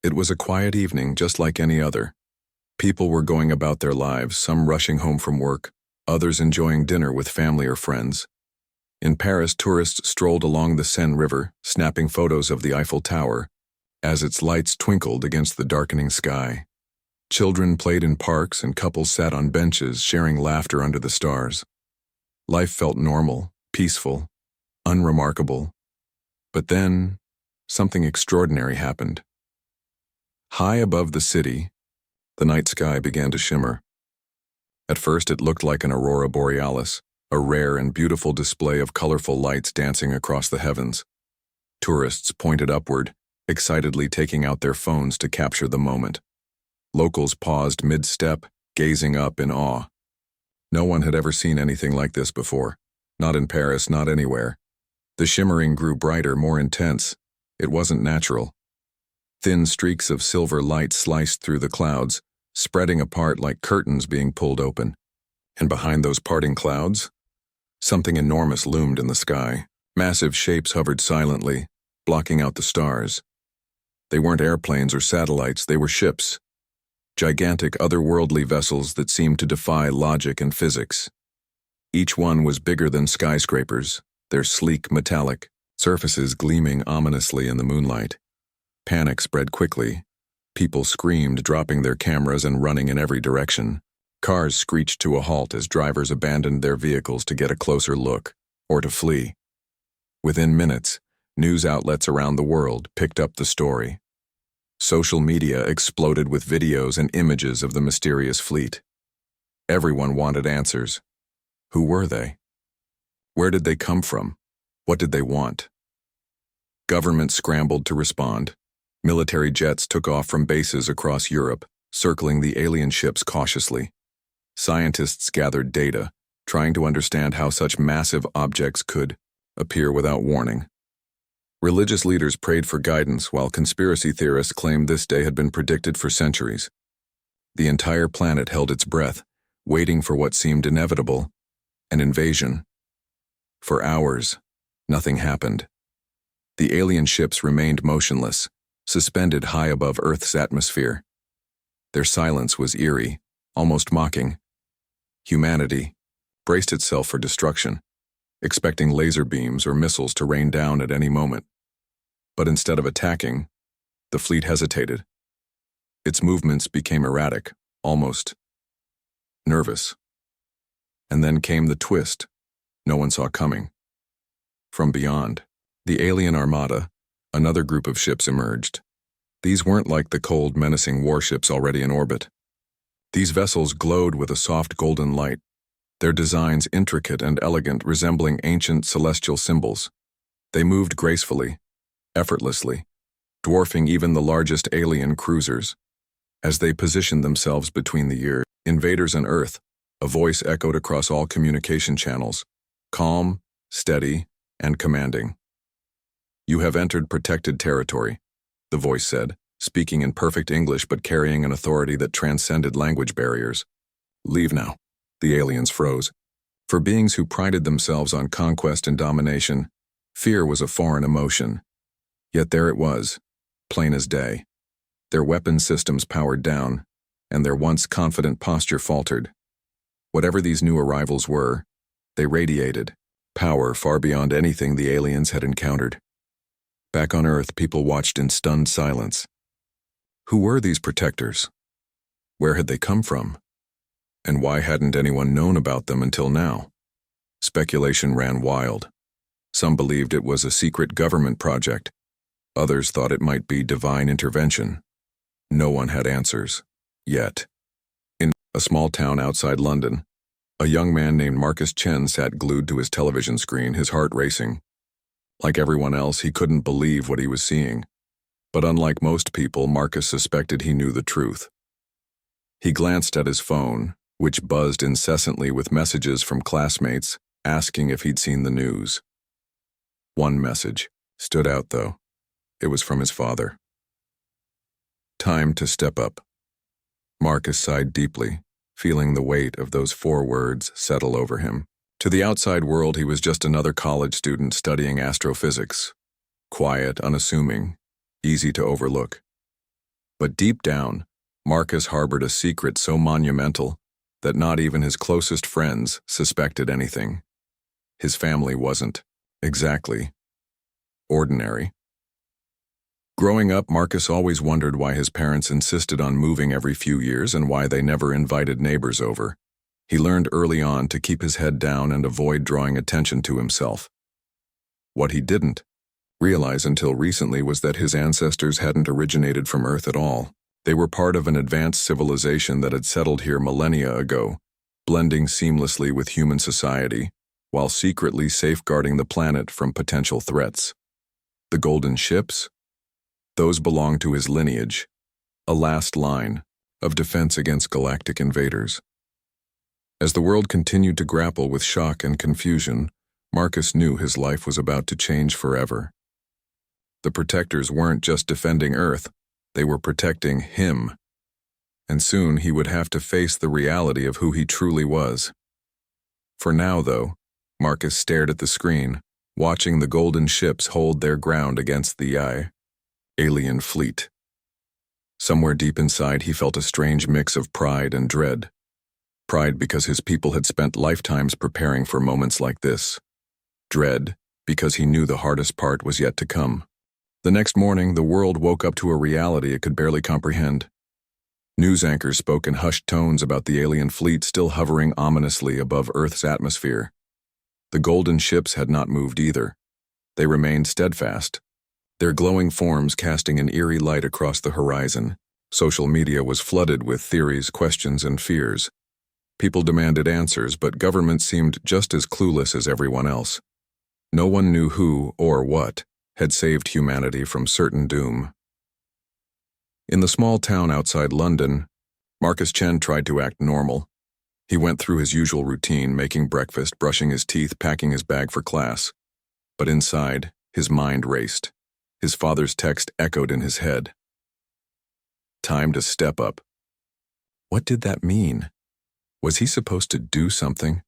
It was a quiet evening, just like any other. People were going about their lives, some rushing home from work, others enjoying dinner with family or friends. In Paris, tourists strolled along the Seine River, snapping photos of the Eiffel Tower as its lights twinkled against the darkening sky. Children played in parks and couples sat on benches, sharing laughter under the stars. Life felt normal, peaceful, unremarkable. But then, something extraordinary happened. High above the city, the night sky began to shimmer. At first it looked like an aurora borealis, a rare and beautiful display of colorful lights dancing across the heavens. Tourists pointed upward, excitedly taking out their phones to capture the moment. Locals paused mid-step, gazing up in awe. No one had ever seen anything like this before. Not in Paris, not anywhere. The shimmering grew brighter, more intense. It wasn't natural. Thin streaks of silver light sliced through the clouds, spreading apart like curtains being pulled open. And behind those parting clouds, something enormous loomed in the sky. Massive shapes hovered silently, blocking out the stars. They weren't airplanes or satellites, they were ships. Gigantic otherworldly vessels that seemed to defy logic and physics. Each one was bigger than skyscrapers, their sleek metallic surfaces gleaming ominously in the moonlight. Panic spread quickly. People screamed, dropping their cameras and running in every direction. Cars screeched to a halt as drivers abandoned their vehicles to get a closer look, or to flee. Within minutes, news outlets around the world picked up the story. Social media exploded with videos and images of the mysterious fleet. Everyone wanted answers. Who were they? Where did they come from? What did they want? Governments scrambled to respond. Military jets took off from bases across Europe, circling the alien ships cautiously. Scientists gathered data, trying to understand how such massive objects could appear without warning. Religious leaders prayed for guidance, while conspiracy theorists claimed this day had been predicted for centuries. The entire planet held its breath, waiting for what seemed inevitable, an invasion. For hours, nothing happened. The alien ships remained motionless, suspended high above Earth's atmosphere. Their silence was eerie, almost mocking. Humanity braced itself for destruction, expecting laser beams or missiles to rain down at any moment. But instead of attacking, the fleet hesitated. Its movements became erratic, almost nervous. And then came the twist no one saw coming. From beyond, the alien armada, another group of ships emerged. These weren't like the cold, menacing warships already in orbit. These vessels glowed with a soft golden light, their designs intricate and elegant, resembling ancient celestial symbols. They moved gracefully, effortlessly, dwarfing even the largest alien cruisers. As they positioned themselves between the invaders and Earth, a voice echoed across all communication channels, calm, steady, and commanding. "You have entered protected territory," the voice said, speaking in perfect English but carrying an authority that transcended language barriers. "Leave now." The aliens froze. For beings who prided themselves on conquest and domination, fear was a foreign emotion. Yet there it was, plain as day. Their weapon systems powered down, and their once confident posture faltered. Whatever these new arrivals were, they radiated power far beyond anything the aliens had encountered. Back on Earth, people watched in stunned silence. Who were these protectors? Where had they come from? And why hadn't anyone known about them until now? Speculation ran wild. Some believed it was a secret government project. Others thought it might be divine intervention. No one had answers, yet. In a small town outside London, a young man named Marcus Chen sat glued to his television screen, his heart racing. Like everyone else, he couldn't believe what he was seeing. But unlike most people, Marcus suspected he knew the truth. He glanced at his phone, which buzzed incessantly with messages from classmates asking if he'd seen the news. One message stood out, though. It was from his father. "Time to step up." Marcus sighed deeply, feeling the weight of those 4 words settle over him. To the outside world, he was just another college student studying astrophysics. Quiet, unassuming, easy to overlook. But deep down, Marcus harbored a secret so monumental that not even his closest friends suspected anything. His family wasn't, exactly, ordinary. Growing up, Marcus always wondered why his parents insisted on moving every few years and why they never invited neighbors over. He learned early on to keep his head down and avoid drawing attention to himself. What he didn't realize until recently was that his ancestors hadn't originated from Earth at all. They were part of an advanced civilization that had settled here millennia ago, blending seamlessly with human society, while secretly safeguarding the planet from potential threats. The golden ships? Those belonged to his lineage, a last line of defense against galactic invaders. As the world continued to grapple with shock and confusion, Marcus knew his life was about to change forever. The protectors weren't just defending Earth, they were protecting him. And soon he would have to face the reality of who he truly was. For now, though, Marcus stared at the screen, watching the golden ships hold their ground against the alien fleet. Somewhere deep inside, he felt a strange mix of pride and dread. Pride because his people had spent lifetimes preparing for moments like this. Dread because he knew the hardest part was yet to come. The next morning, the world woke up to a reality it could barely comprehend. News anchors spoke in hushed tones about the alien fleet still hovering ominously above Earth's atmosphere. The golden ships had not moved either. They remained steadfast, their glowing forms casting an eerie light across the horizon. Social media was flooded with theories, questions, and fears. People demanded answers, but government seemed just as clueless as everyone else. No one knew who or what had saved humanity from certain doom. In the small town outside London, Marcus Chen tried to act normal. He went through his usual routine, making breakfast, brushing his teeth, packing his bag for class. But inside, his mind raced. His father's text echoed in his head. Time to step up. What did that mean? Was he supposed to do something?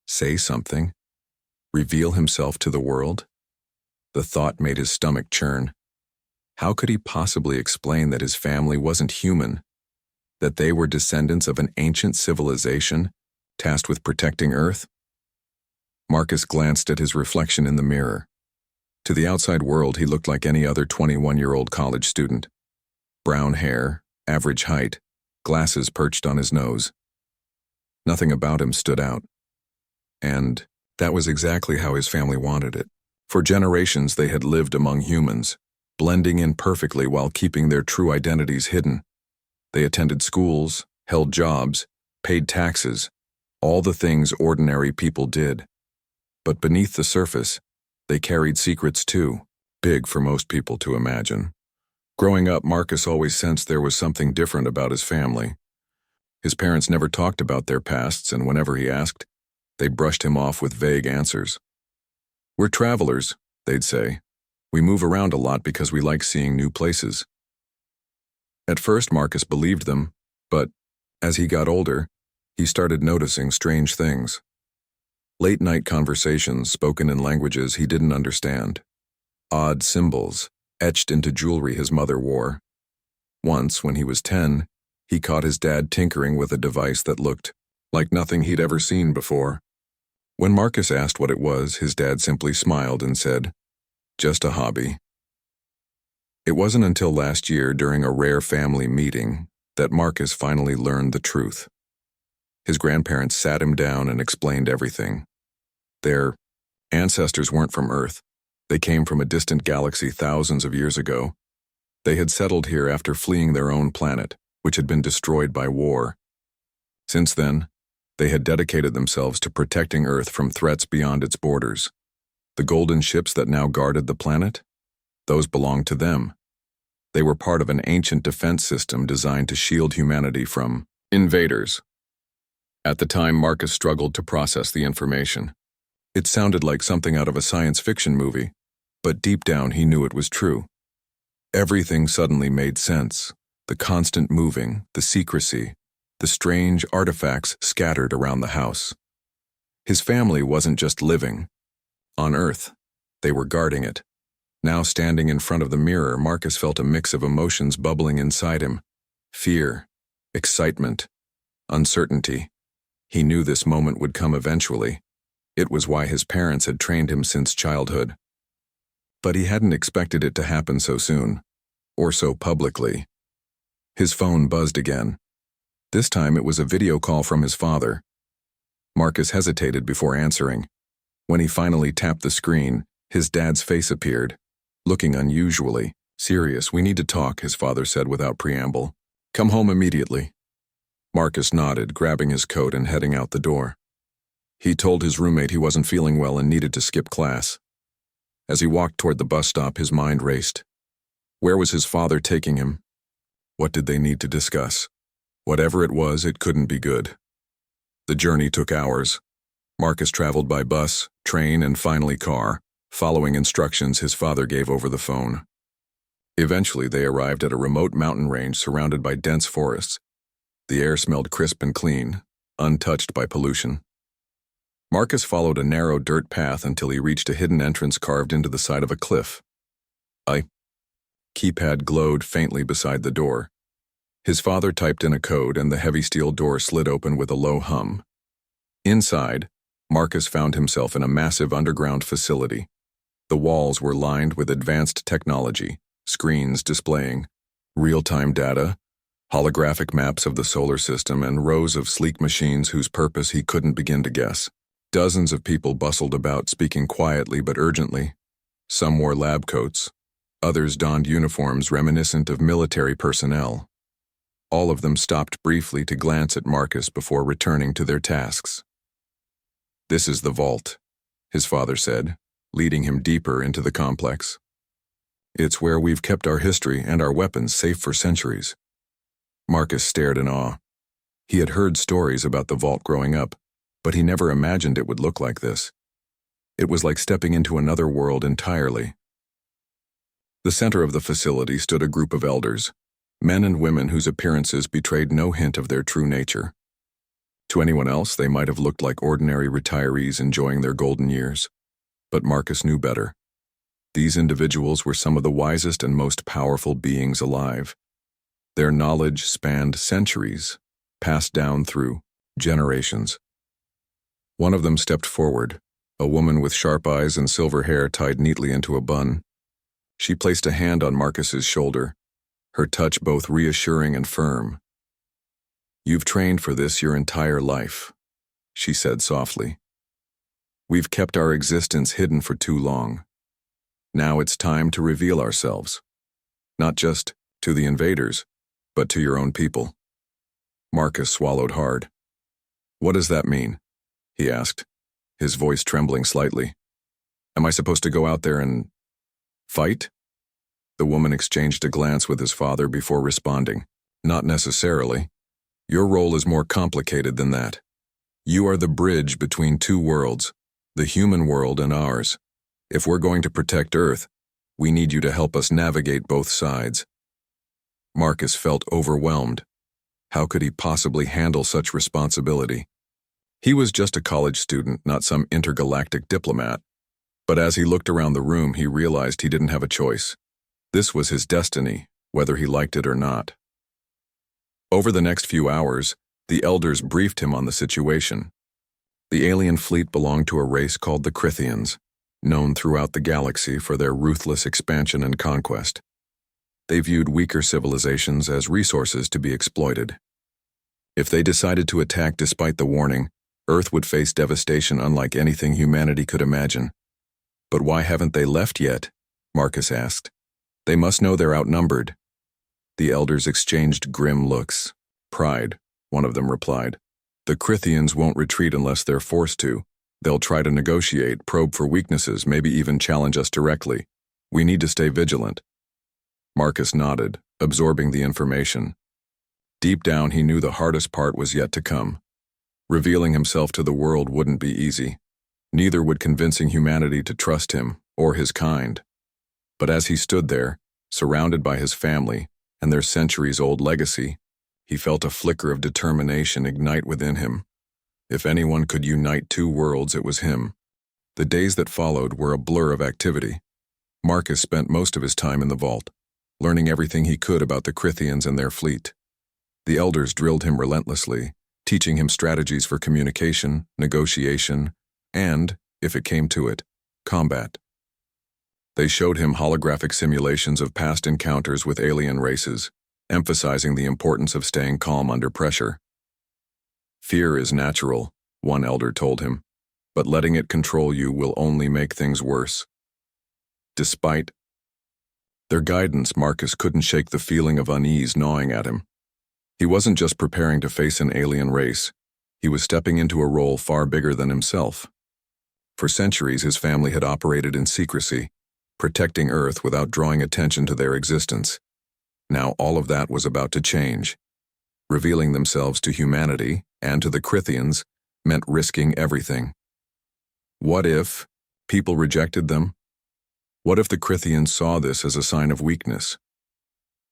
Say something? Reveal himself to the world? The thought made his stomach churn. How could he possibly explain that his family wasn't human? That they were descendants of an ancient civilization tasked with protecting Earth? Marcus glanced at his reflection in the mirror. To the outside world, he looked like any other 21-year-old college student. Brown hair, average height, glasses perched on his nose. Nothing about him stood out. And that was exactly how his family wanted it. For generations, they had lived among humans, blending in perfectly while keeping their true identities hidden. They attended schools, held jobs, paid taxes, all the things ordinary people did. But beneath the surface, they carried secrets too, big for most people to imagine. Growing up, Marcus always sensed there was something different about his family. His parents never talked about their pasts, and whenever he asked, they brushed him off with vague answers. "We're travelers," they'd say. "We move around a lot because we like seeing new places." At first, Marcus believed them, but as he got older, he started noticing strange things. Late-night conversations spoken in languages he didn't understand. Odd symbols etched into jewelry his mother wore. Once, when he was 10, he caught his dad tinkering with a device that looked like nothing he'd ever seen before. When Marcus asked what it was, his dad simply smiled and said, "Just a hobby." It wasn't until last year, during a rare family meeting, that Marcus finally learned the truth. His grandparents sat him down and explained everything. Their ancestors weren't from Earth. They came from a distant galaxy thousands of years ago. They had settled here after fleeing their own planet, which had been destroyed by war. Since then, they had dedicated themselves to protecting Earth from threats beyond its borders. The golden ships that now guarded the planet? Those belonged to them. They were part of an ancient defense system designed to shield humanity from invaders. At the time, Marcus struggled to process the information. It sounded like something out of a science fiction movie, but deep down he knew it was true. Everything suddenly made sense. The constant moving, the secrecy, the strange artifacts scattered around the house. His family wasn't just living on Earth, they were guarding it. Now standing in front of the mirror, Marcus felt a mix of emotions bubbling inside him. Fear, excitement, uncertainty. He knew this moment would come eventually. It was why his parents had trained him since childhood. But he hadn't expected it to happen so soon, or so publicly. His phone buzzed again. This time it was a video call from his father. Marcus hesitated before answering. When he finally tapped the screen, his dad's face appeared, looking unusually serious. "We need to talk," his father said without preamble. "Come home immediately." Marcus nodded, grabbing his coat and heading out the door. He told his roommate he wasn't feeling well and needed to skip class. As he walked toward the bus stop, his mind raced. Where was his father taking him? What did they need to discuss? Whatever it was, it couldn't be good. The journey took hours. Marcus traveled by bus, train, and finally car, following instructions his father gave over the phone. Eventually, they arrived at a remote mountain range surrounded by dense forests. The air smelled crisp and clean, untouched by pollution. Marcus followed a narrow dirt path until he reached a hidden entrance carved into the side of a cliff. A keypad glowed faintly beside the door. His father typed in a code and the heavy steel door slid open with a low hum. Inside, Marcus found himself in a massive underground facility. The walls were lined with advanced technology, screens displaying real-time data, holographic maps of the solar system, and rows of sleek machines whose purpose he couldn't begin to guess. Dozens of people bustled about, speaking quietly but urgently. Some wore lab coats. Others donned uniforms reminiscent of military personnel. All of them stopped briefly to glance at Marcus before returning to their tasks. "This is the vault," his father said, leading him deeper into the complex. "It's where we've kept our history and our weapons safe for centuries." Marcus stared in awe. He had heard stories about the vault growing up, but he never imagined it would look like this. It was like stepping into another world entirely. The center of the facility stood a group of elders, men and women whose appearances betrayed no hint of their true nature. To anyone else, they might have looked like ordinary retirees enjoying their golden years. But Marcus knew better. These individuals were some of the wisest and most powerful beings alive. Their knowledge spanned centuries, passed down through generations. One of them stepped forward, a woman with sharp eyes and silver hair tied neatly into a bun. She placed a hand on Marcus's shoulder, her touch both reassuring and firm. "You've trained for this your entire life," she said softly. "We've kept our existence hidden for too long. Now it's time to reveal ourselves, not just to the invaders, but to your own people." Marcus swallowed hard. "What does that mean?" he asked, his voice trembling slightly. "Am I supposed to go out there and fight?" The woman exchanged a glance with his father before responding. "Not necessarily. Your role is more complicated than that. You are the bridge between two worlds, the human world and ours. If we're going to protect Earth, we need you to help us navigate both sides." Marcus felt overwhelmed. How could he possibly handle such responsibility? He was just a college student, not some intergalactic diplomat. But as he looked around the room, he realized he didn't have a choice. This was his destiny, whether he liked it or not. Over the next few hours, the elders briefed him on the situation. The alien fleet belonged to a race called the Crithians, known throughout the galaxy for their ruthless expansion and conquest. They viewed weaker civilizations as resources to be exploited. If they decided to attack despite the warning, Earth would face devastation unlike anything humanity could imagine. "But why haven't they left yet?" Marcus asked. "They must know they're outnumbered." The elders exchanged grim looks. "Pride," one of them replied. "The Crithians won't retreat unless they're forced to. They'll try to negotiate, probe for weaknesses, maybe even challenge us directly. We need to stay vigilant." Marcus nodded, absorbing the information. Deep down, he knew the hardest part was yet to come. Revealing himself to the world wouldn't be easy. Neither would convincing humanity to trust him or his kind. But as he stood there, surrounded by his family and their centuries-old legacy, he felt a flicker of determination ignite within him. If anyone could unite two worlds, it was him. The days that followed were a blur of activity. Marcus spent most of his time in the vault, learning everything he could about the Crythians and their fleet. The elders drilled him relentlessly, teaching him strategies for communication, negotiation, and, if it came to it, combat. They showed him holographic simulations of past encounters with alien races, emphasizing the importance of staying calm under pressure. Fear is natural, one elder told him, but letting it control you will only make things worse. Despite their guidance, Marcus couldn't shake the feeling of unease gnawing at him. He wasn't just preparing to face an alien race, he was stepping into a role far bigger than himself. For centuries, his family had operated in secrecy, protecting Earth without drawing attention to their existence. Now all of that was about to change. Revealing themselves to humanity and to the Crythians meant risking everything. What if people rejected them? What if the Crythians saw this as a sign of weakness?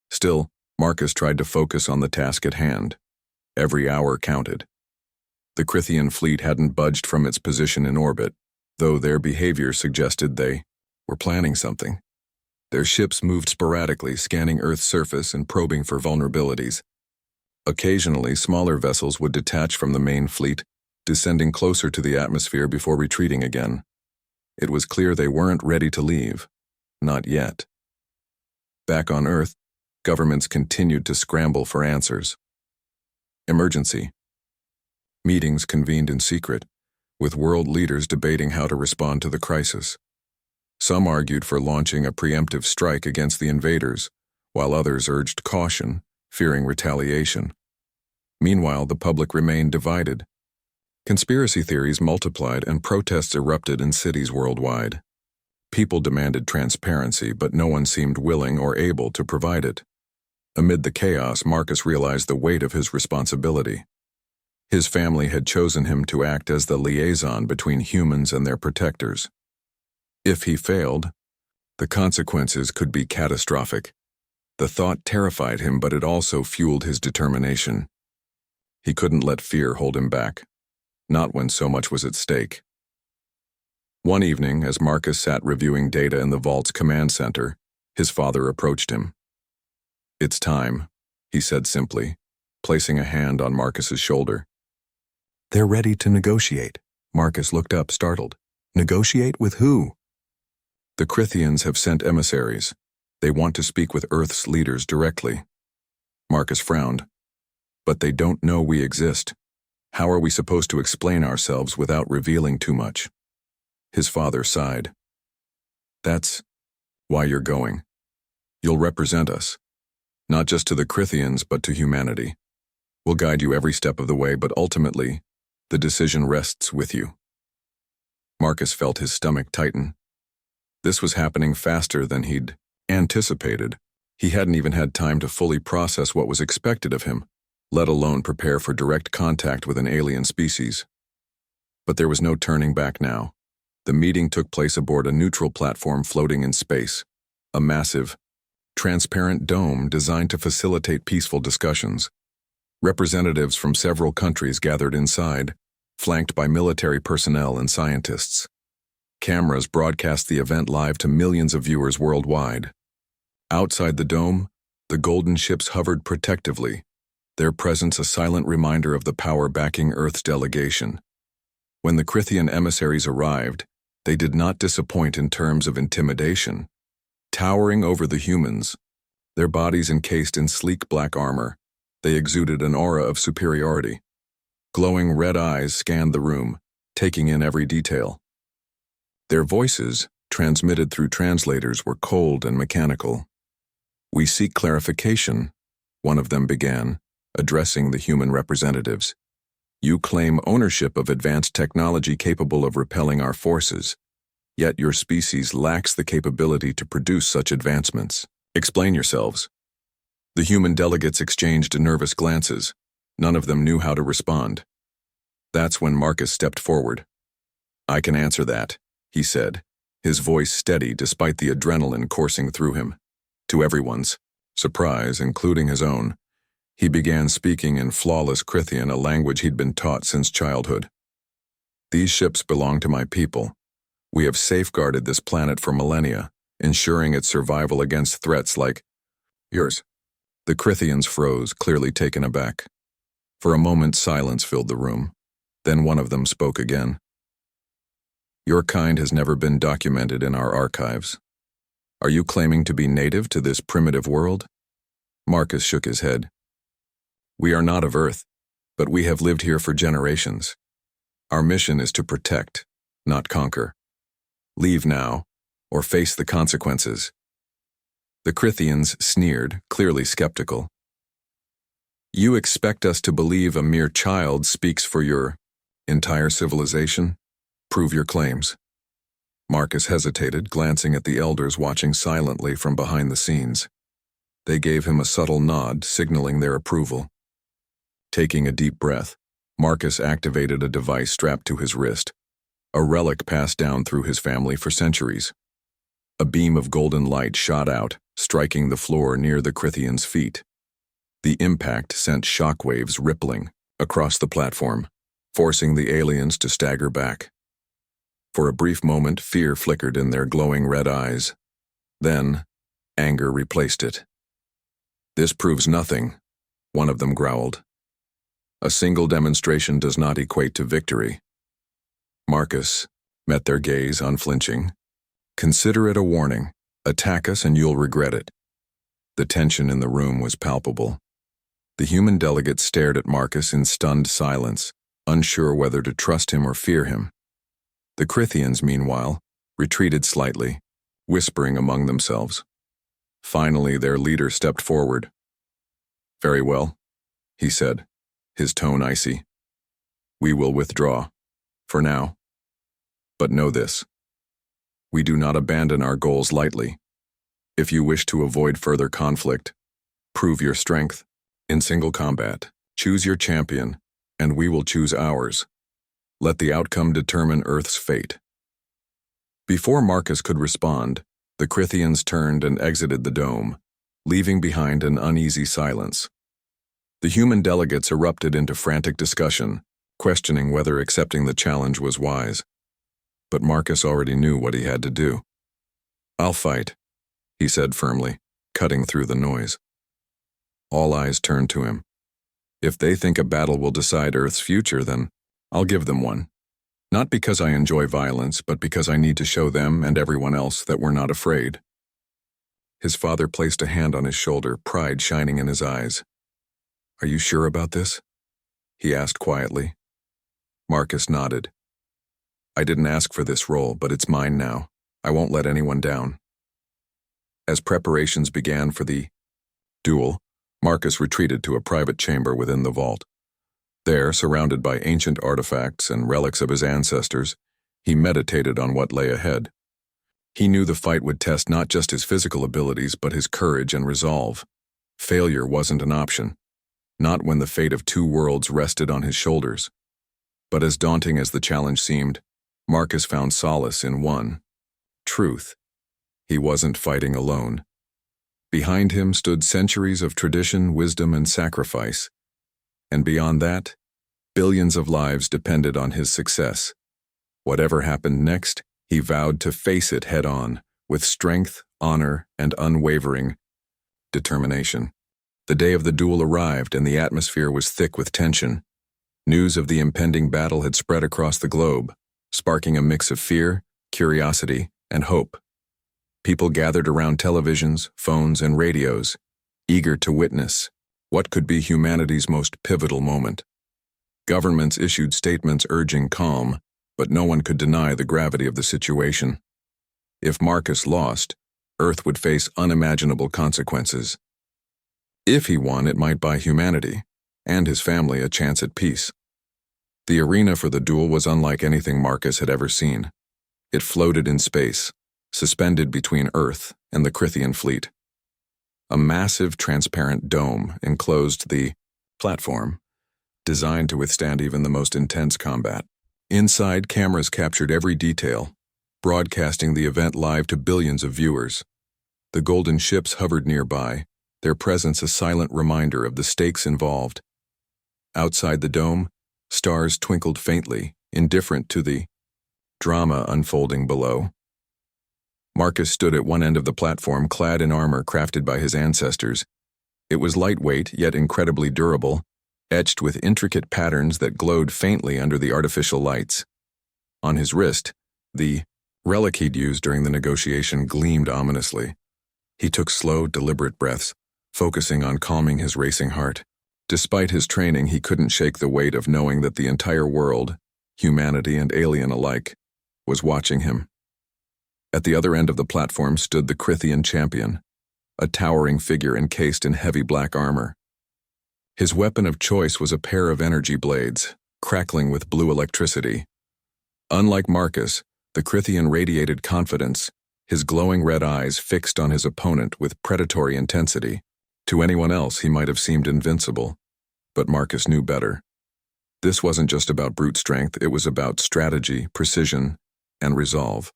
Still, Marcus tried to focus on the task at hand. Every hour counted. The Crythian fleet hadn't budged from its position in orbit, though their behavior suggested they were planning something. Their ships moved sporadically, scanning Earth's surface and probing for vulnerabilities. Occasionally, smaller vessels would detach from the main fleet, descending closer to the atmosphere before retreating again. It was clear they weren't ready to leave. Not yet. Back on Earth, governments continued to scramble for answers. Emergency. Meetings convened in secret, with world leaders debating how to respond to the crisis. Some argued for launching a preemptive strike against the invaders, while others urged caution, fearing retaliation. Meanwhile, the public remained divided. Conspiracy theories multiplied and protests erupted in cities worldwide. People demanded transparency, but no one seemed willing or able to provide it. Amid the chaos, Marcus realized the weight of his responsibility. His family had chosen him to act as the liaison between humans and their protectors. If he failed, the consequences could be catastrophic. The thought terrified him, but it also fueled his determination. He couldn't let fear hold him back, not when so much was at stake. One evening, as Marcus sat reviewing data in the vault's command center, his father approached him. "It's time," he said simply, placing a hand on Marcus's shoulder. "They're ready to negotiate." Marcus looked up, startled. "Negotiate with who?" "The Crythians have sent emissaries. They want to speak with Earth's leaders directly." Marcus frowned. "But they don't know we exist. How are we supposed to explain ourselves without revealing too much?" His father sighed. "That's why you're going. You'll represent us, not just to the Crythians, but to humanity. We'll guide you every step of the way, but ultimately, the decision rests with you." Marcus felt his stomach tighten. This was happening faster than he'd anticipated. He hadn't even had time to fully process what was expected of him, let alone prepare for direct contact with an alien species. But there was no turning back now. The meeting took place aboard a neutral platform floating in space, a massive, transparent dome designed to facilitate peaceful discussions. Representatives from several countries gathered inside, flanked by military personnel and scientists. Cameras broadcast the event live to millions of viewers worldwide. Outside the dome, the golden ships hovered protectively, their presence a silent reminder of the power backing Earth's delegation. When the Crythian emissaries arrived, they did not disappoint in terms of intimidation. Towering over the humans, their bodies encased in sleek black armor, they exuded an aura of superiority. Glowing red eyes scanned the room, taking in every detail. Their voices, transmitted through translators, were cold and mechanical. "We seek clarification," one of them began, addressing the human representatives. "You claim ownership of advanced technology capable of repelling our forces, yet your species lacks the capability to produce such advancements. Explain yourselves." The human delegates exchanged nervous glances. None of them knew how to respond. That's when Marcus stepped forward. "I can answer that," he said, his voice steady despite the adrenaline coursing through him. To everyone's surprise, including his own, he began speaking in flawless Crythian, a language he'd been taught since childhood. "These ships belong to my people. We have safeguarded this planet for millennia, ensuring its survival against threats like yours. The Crithians froze, clearly taken aback. For a moment, silence filled the room. Then one of them spoke again. Your kind has never been documented in our archives. Are you claiming to be native to this primitive world? Marcus shook his head. We are not of Earth, but we have lived here for generations. Our mission is to protect, not conquer. Leave now, or face the consequences. The Crithians sneered, clearly skeptical. You expect us to believe a mere child speaks for your entire civilization? Prove your claims. Marcus hesitated, glancing at the elders watching silently from behind the scenes. They gave him a subtle nod, signaling their approval. Taking a deep breath, Marcus activated a device strapped to his wrist, a relic passed down through his family for centuries. A beam of golden light shot out, striking the floor near the Crithian's feet. The impact sent shockwaves rippling across the platform, forcing the aliens to stagger back. For a brief moment, fear flickered in their glowing red eyes. Then, anger replaced it. This proves nothing, one of them growled. A single demonstration does not equate to victory. Marcus met their gaze, unflinching. Consider it a warning. Attack us and you'll regret it. The tension in the room was palpable. The human delegates stared at Marcus in stunned silence, unsure whether to trust him or fear him. The Crithians, meanwhile, retreated slightly, whispering among themselves. Finally, their leader stepped forward. Very well, he said, his tone icy. We will withdraw, for now. But know this. We do not abandon our goals lightly. If you wish to avoid further conflict, prove your strength. In single combat, choose your champion, and we will choose ours. Let the outcome determine Earth's fate. Before Marcus could respond, the Crithians turned and exited the dome, leaving behind an uneasy silence. The human delegates erupted into frantic discussion, questioning whether accepting the challenge was wise. But Marcus already knew what he had to do. I'll fight, he said firmly, cutting through the noise. All eyes turned to him. If they think a battle will decide Earth's future, then I'll give them one. Not because I enjoy violence, but because I need to show them and everyone else that we're not afraid. His father placed a hand on his shoulder, pride shining in his eyes. Are you sure about this? He asked quietly. Marcus nodded. I didn't ask for this role, but it's mine now. I won't let anyone down. As preparations began for the duel, Marcus retreated to a private chamber within the vault. There, surrounded by ancient artifacts and relics of his ancestors, he meditated on what lay ahead. He knew the fight would test not just his physical abilities, but his courage and resolve. Failure wasn't an option, not when the fate of two worlds rested on his shoulders. But as daunting as the challenge seemed, Marcus found solace in one truth. He wasn't fighting alone. Behind him stood centuries of tradition, wisdom, and sacrifice. And beyond that, billions of lives depended on his success. Whatever happened next, he vowed to face it head-on, with strength, honor, and unwavering determination. The day of the duel arrived, and the atmosphere was thick with tension. News of the impending battle had spread across the globe, sparking a mix of fear, curiosity, and hope. People gathered around televisions, phones, and radios, eager to witness what could be humanity's most pivotal moment. Governments issued statements urging calm, but no one could deny the gravity of the situation. If Marcus lost, Earth would face unimaginable consequences. If he won, it might buy humanity, and his family, a chance at peace. The arena for the duel was unlike anything Marcus had ever seen. It floated in space, suspended between Earth and the Crithian fleet. A massive, transparent dome enclosed the platform, designed to withstand even the most intense combat. Inside, cameras captured every detail, broadcasting the event live to billions of viewers. The golden ships hovered nearby, their presence a silent reminder of the stakes involved. Outside the dome, stars twinkled faintly, indifferent to the drama unfolding below. Marcus stood at one end of the platform, clad in armor crafted by his ancestors. It was lightweight, yet incredibly durable, etched with intricate patterns that glowed faintly under the artificial lights. On his wrist, the relic he'd used during the negotiation gleamed ominously. He took slow, deliberate breaths, focusing on calming his racing heart. Despite his training, he couldn't shake the weight of knowing that the entire world, humanity and alien alike, was watching him. At the other end of the platform stood the Crythian champion, a towering figure encased in heavy black armor. His weapon of choice was a pair of energy blades, crackling with blue electricity. Unlike Marcus, the Crythian radiated confidence, his glowing red eyes fixed on his opponent with predatory intensity. To anyone else, he might have seemed invincible, but Marcus knew better. This wasn't just about brute strength, it was about strategy, precision, and resolve.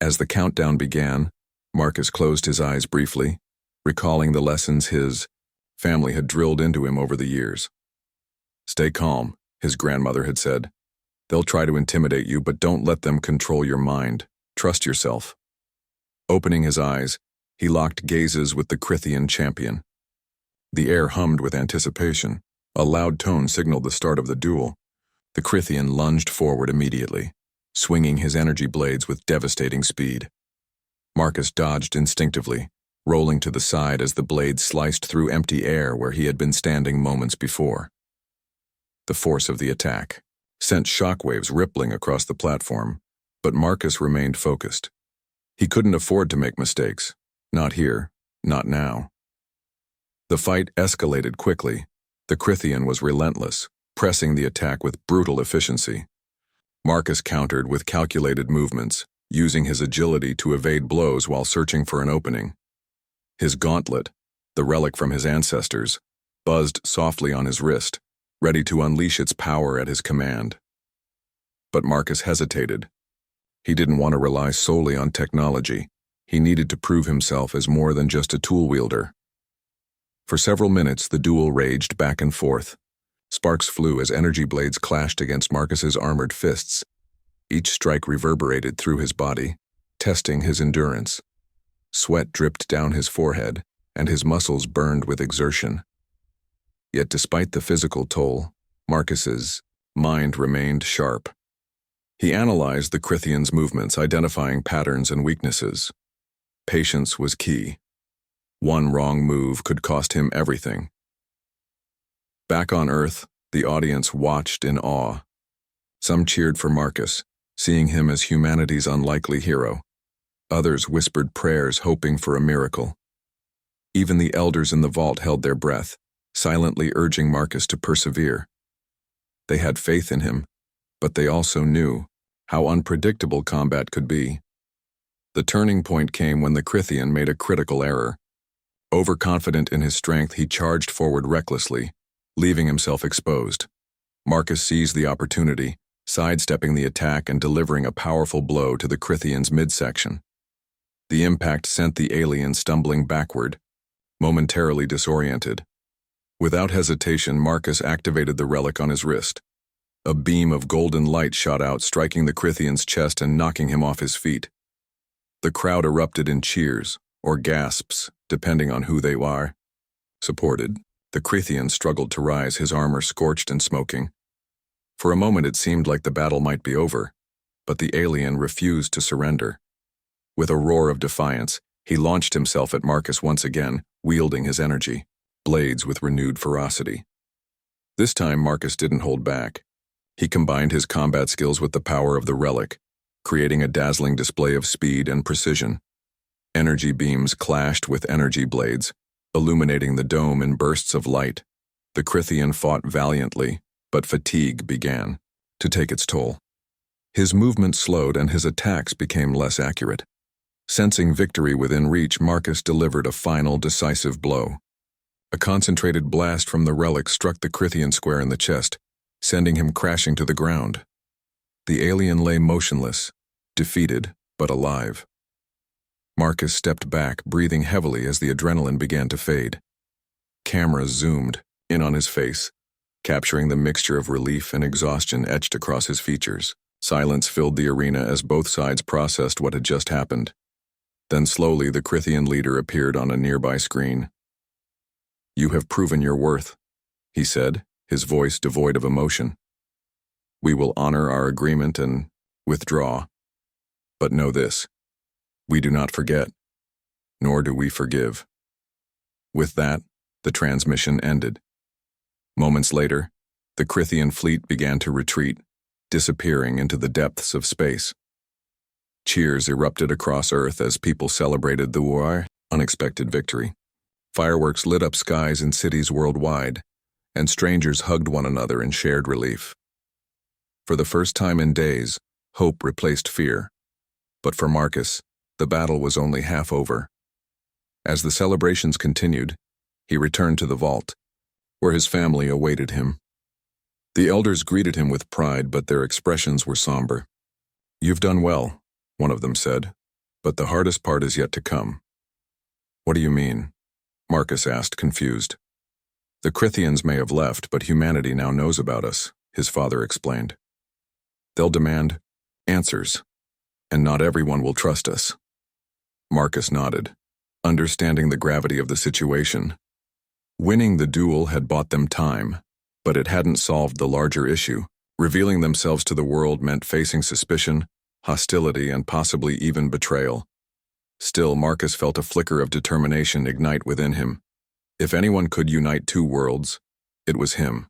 As the countdown began, Marcus closed his eyes briefly, recalling the lessons his family had drilled into him over the years. "Stay calm," his grandmother had said. "They'll try to intimidate you, but don't let them control your mind. Trust yourself." Opening his eyes, he locked gazes with the Crythian champion. The air hummed with anticipation. A loud tone signaled the start of the duel. The Crythian lunged forward immediately, swinging his energy blades with devastating speed. Marcus dodged instinctively, rolling to the side as the blades sliced through empty air where he had been standing moments before. The force of the attack sent shockwaves rippling across the platform, but Marcus remained focused. He couldn't afford to make mistakes. Not here, not now. The fight escalated quickly. The Crythian was relentless, pressing the attack with brutal efficiency. Marcus countered with calculated movements, using his agility to evade blows while searching for an opening. His gauntlet, the relic from his ancestors, buzzed softly on his wrist, ready to unleash its power at his command. But Marcus hesitated. He didn't want to rely solely on technology. He needed to prove himself as more than just a tool wielder. For several minutes, the duel raged back and forth. Sparks flew as energy blades clashed against Marcus's armored fists. Each strike reverberated through his body, testing his endurance. Sweat dripped down his forehead, and his muscles burned with exertion. Yet despite the physical toll, Marcus's mind remained sharp. He analyzed the Crythian's movements, identifying patterns and weaknesses. Patience was key. One wrong move could cost him everything. Back on Earth, the audience watched in awe. Some cheered for Marcus, seeing him as humanity's unlikely hero. Others whispered prayers, hoping for a miracle. Even the elders in the vault held their breath, silently urging Marcus to persevere. They had faith in him, but they also knew how unpredictable combat could be. The turning point came when the Crythian made a critical error. Overconfident in his strength, he charged forward recklessly, leaving himself exposed. Marcus seized the opportunity, sidestepping the attack and delivering a powerful blow to the Crythian's midsection. The impact sent the alien stumbling backward, momentarily disoriented. Without hesitation, Marcus activated the relic on his wrist. A beam of golden light shot out, striking the Crythian's chest and knocking him off his feet. The crowd erupted in cheers, or gasps, depending on who they were. Supported, the Crythian struggled to rise, his armor scorched and smoking. For a moment it seemed like the battle might be over, but the alien refused to surrender. With a roar of defiance, he launched himself at Marcus once again, wielding his energy, blades with renewed ferocity. This time Marcus didn't hold back. He combined his combat skills with the power of the relic, creating a dazzling display of speed and precision. Energy beams clashed with energy blades, illuminating the dome in bursts of light. The Crythian fought valiantly, but fatigue began to take its toll. His movement slowed and his attacks became less accurate. Sensing victory within reach, Marcus delivered a final decisive blow. A concentrated blast from the relic struck the Crythian square in the chest, sending him crashing to the ground. The alien lay motionless, defeated but alive. Marcus stepped back, breathing heavily as the adrenaline began to fade. Cameras zoomed in on his face, capturing the mixture of relief and exhaustion etched across his features. Silence filled the arena as both sides processed what had just happened. Then slowly the Crithian leader appeared on a nearby screen. "You have proven your worth," he said, his voice devoid of emotion. "We will honor our agreement and withdraw. But know this: we do not forget, nor do we forgive." With that, the transmission ended. Moments later, the Crithian fleet began to retreat, disappearing into the depths of space. Cheers erupted across Earth as people celebrated the unexpected victory. Fireworks lit up skies in cities worldwide, and strangers hugged one another in shared relief. For the first time in days, hope replaced fear. But for Marcus, the battle was only half over. As the celebrations continued, he returned to the vault, where his family awaited him. The elders greeted him with pride, but their expressions were somber. "You've done well," one of them said, "but the hardest part is yet to come." "What do you mean?" Marcus asked, confused. "The Crithians may have left, but humanity now knows about us," his father explained. "They'll demand answers, and not everyone will trust us." Marcus nodded, understanding the gravity of the situation. Winning the duel had bought them time, but it hadn't solved the larger issue. Revealing themselves to the world meant facing suspicion, hostility, and possibly even betrayal. Still, Marcus felt a flicker of determination ignite within him. If anyone could unite two worlds, it was him.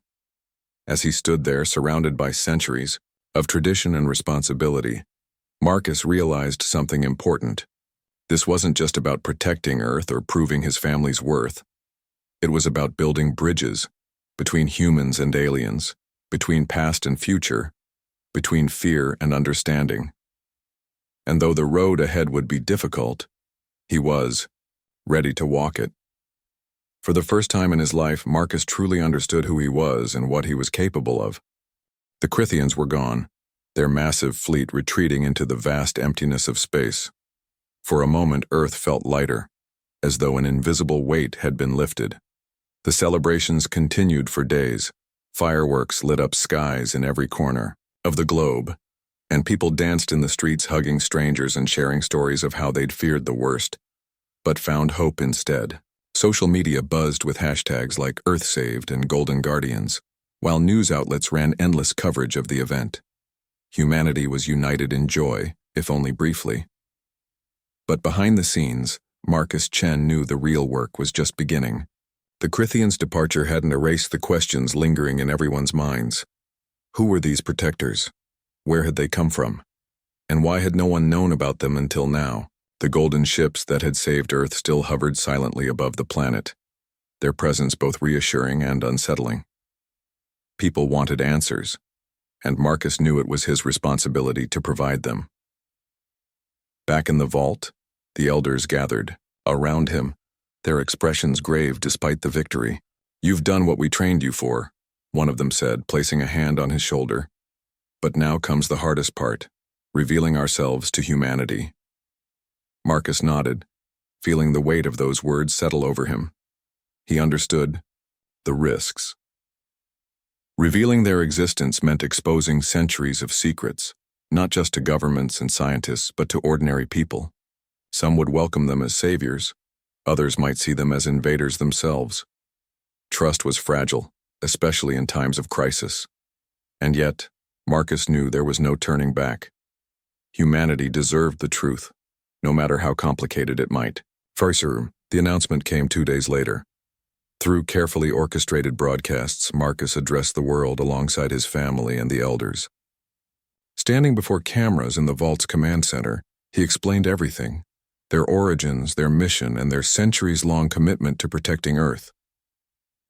As he stood there, surrounded by centuries of tradition and responsibility, Marcus realized something important. This wasn't just about protecting Earth or proving his family's worth. It was about building bridges between humans and aliens, between past and future, between fear and understanding. And though the road ahead would be difficult, he was ready to walk it. For the first time in his life, Marcus truly understood who he was and what he was capable of. The Crithians were gone, their massive fleet retreating into the vast emptiness of space. For a moment, Earth felt lighter, as though an invisible weight had been lifted. The celebrations continued for days. Fireworks lit up skies in every corner of the globe, and people danced in the streets hugging strangers and sharing stories of how they'd feared the worst, but found hope instead. Social media buzzed with hashtags like Earth Saved and Golden Guardians, while news outlets ran endless coverage of the event. Humanity was united in joy, if only briefly. But behind the scenes, Marcus Chen knew the real work was just beginning. The Crithians' departure hadn't erased the questions lingering in everyone's minds. Who were these protectors? Where had they come from? And why had no one known about them until now? The golden ships that had saved Earth still hovered silently above the planet, their presence both reassuring and unsettling. People wanted answers, and Marcus knew it was his responsibility to provide them. Back in the vault, the elders gathered around him, their expressions grave despite the victory. "You've done what we trained you for," one of them said, placing a hand on his shoulder. "But now comes the hardest part, revealing ourselves to humanity." Marcus nodded, feeling the weight of those words settle over him. He understood the risks. Revealing their existence meant exposing centuries of secrets, not just to governments and scientists, but to ordinary people. Some would welcome them as saviors. Others might see them as invaders themselves. Trust was fragile, especially in times of crisis. And yet, Marcus knew there was no turning back. Humanity deserved the truth, no matter how complicated it might. The announcement came 2 days later. Through carefully orchestrated broadcasts, Marcus addressed the world alongside his family and the elders. Standing before cameras in the vault's command center, he explained everything: their origins, their mission, and their centuries-long commitment to protecting Earth.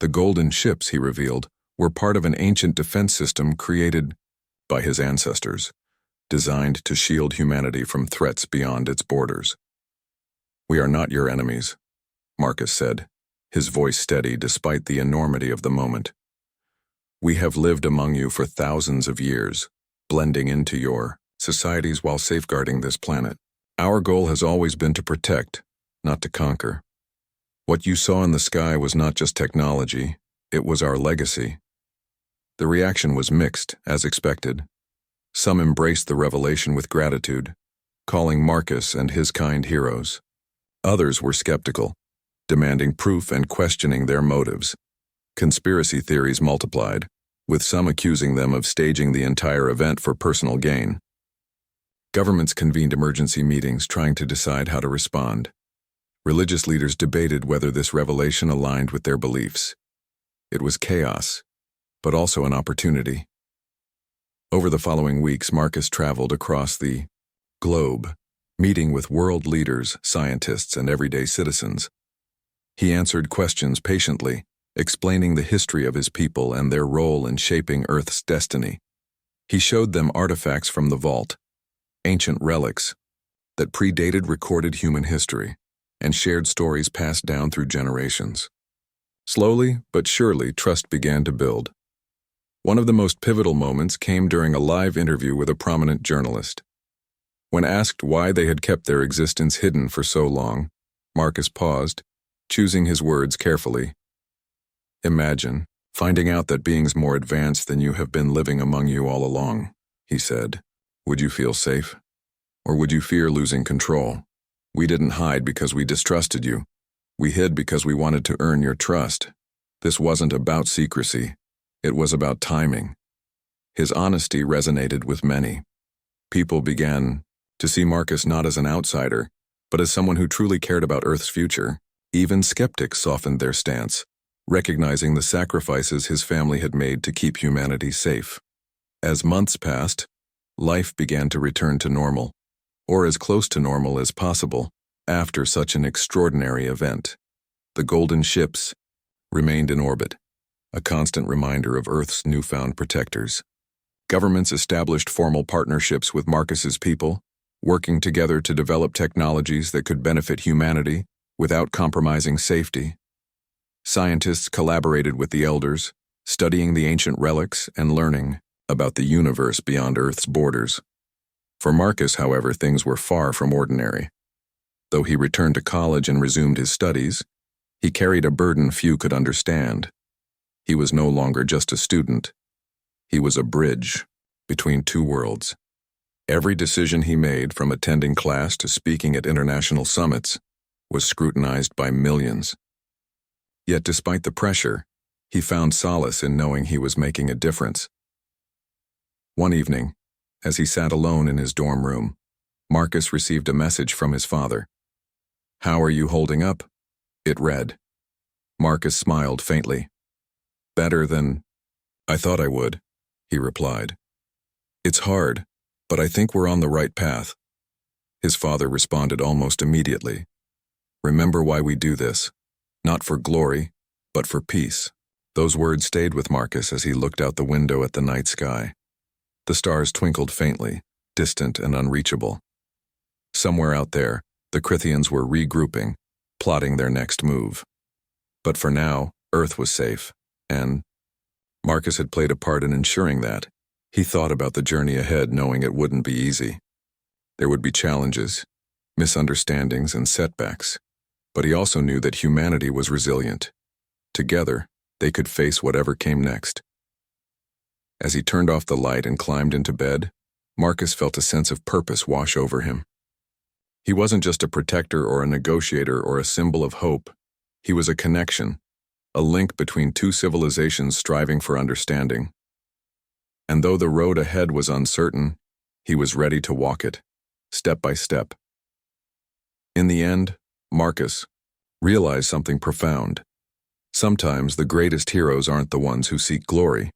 The golden ships, he revealed, were part of an ancient defense system created by his ancestors, designed to shield humanity from threats beyond its borders. "We are not your enemies," Marcus said, his voice steady despite the enormity of the moment. "We have lived among you for thousands of years, blending into your societies while safeguarding this planet. Our goal has always been to protect, not to conquer. What you saw in the sky was not just technology, it was our legacy." The reaction was mixed, as expected. Some embraced the revelation with gratitude, calling Marcus and his kind heroes. Others were skeptical, demanding proof and questioning their motives. Conspiracy theories multiplied, with some accusing them of staging the entire event for personal gain. Governments convened emergency meetings trying to decide how to respond. Religious leaders debated whether this revelation aligned with their beliefs. It was chaos, but also an opportunity. Over the following weeks, Marcus traveled across the globe, meeting with world leaders, scientists, and everyday citizens. He answered questions patiently, explaining the history of his people and their role in shaping Earth's destiny. He showed them artifacts from the vault, ancient relics that predated recorded human history, and shared stories passed down through generations. Slowly but surely, trust began to build. One of the most pivotal moments came during a live interview with a prominent journalist. When asked why they had kept their existence hidden for so long, Marcus paused, choosing his words carefully. "Imagine finding out that beings more advanced than you have been living among you all along," he said. "Would you feel safe? Or would you fear losing control? We didn't hide because we distrusted you. We hid because we wanted to earn your trust. This wasn't about secrecy. It was about timing." His honesty resonated with many. People began to see Marcus not as an outsider, but as someone who truly cared about Earth's future. Even skeptics softened their stance, recognizing the sacrifices his family had made to keep humanity safe. As months passed, life began to return to normal, or as close to normal as possible, after such an extraordinary event. The golden ships remained in orbit, a constant reminder of Earth's newfound protectors. Governments established formal partnerships with Marcus's people, working together to develop technologies that could benefit humanity without compromising safety. Scientists collaborated with the elders, studying the ancient relics and learning about the universe beyond Earth's borders. For Marcus, however, things were far from ordinary. Though he returned to college and resumed his studies, he carried a burden few could understand. He was no longer just a student. He was a bridge between two worlds. Every decision he made, from attending class to speaking at international summits, was scrutinized by millions. Yet despite the pressure, he found solace in knowing he was making a difference. One evening, as he sat alone in his dorm room, Marcus received a message from his father. "How are you holding up?" it read. Marcus smiled faintly. "Better than I thought I would," he replied. "It's hard, but I think we're on the right path." His father responded almost immediately. "Remember why we do this. Not for glory, but for peace." Those words stayed with Marcus as he looked out the window at the night sky. The stars twinkled faintly, distant and unreachable. Somewhere out there, the Crythians were regrouping, plotting their next move. But for now, Earth was safe, and Marcus had played a part in ensuring that. He thought about the journey ahead, knowing it wouldn't be easy. There would be challenges, misunderstandings, and setbacks. But he also knew that humanity was resilient. Together, they could face whatever came next. As he turned off the light and climbed into bed, Marcus felt a sense of purpose wash over him. He wasn't just a protector or a negotiator or a symbol of hope. He was a connection, a link between two civilizations striving for understanding. And though the road ahead was uncertain, he was ready to walk it, step by step. In the end, Marcus realized something profound. Sometimes the greatest heroes aren't the ones who seek glory.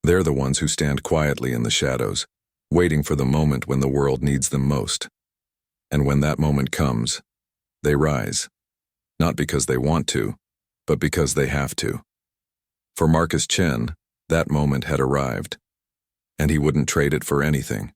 They're the ones who stand quietly in the shadows, waiting for the moment when the world needs them most. And when that moment comes, they rise, not because they want to, but because they have to. For Marcus Chen, that moment had arrived, and he wouldn't trade it for anything.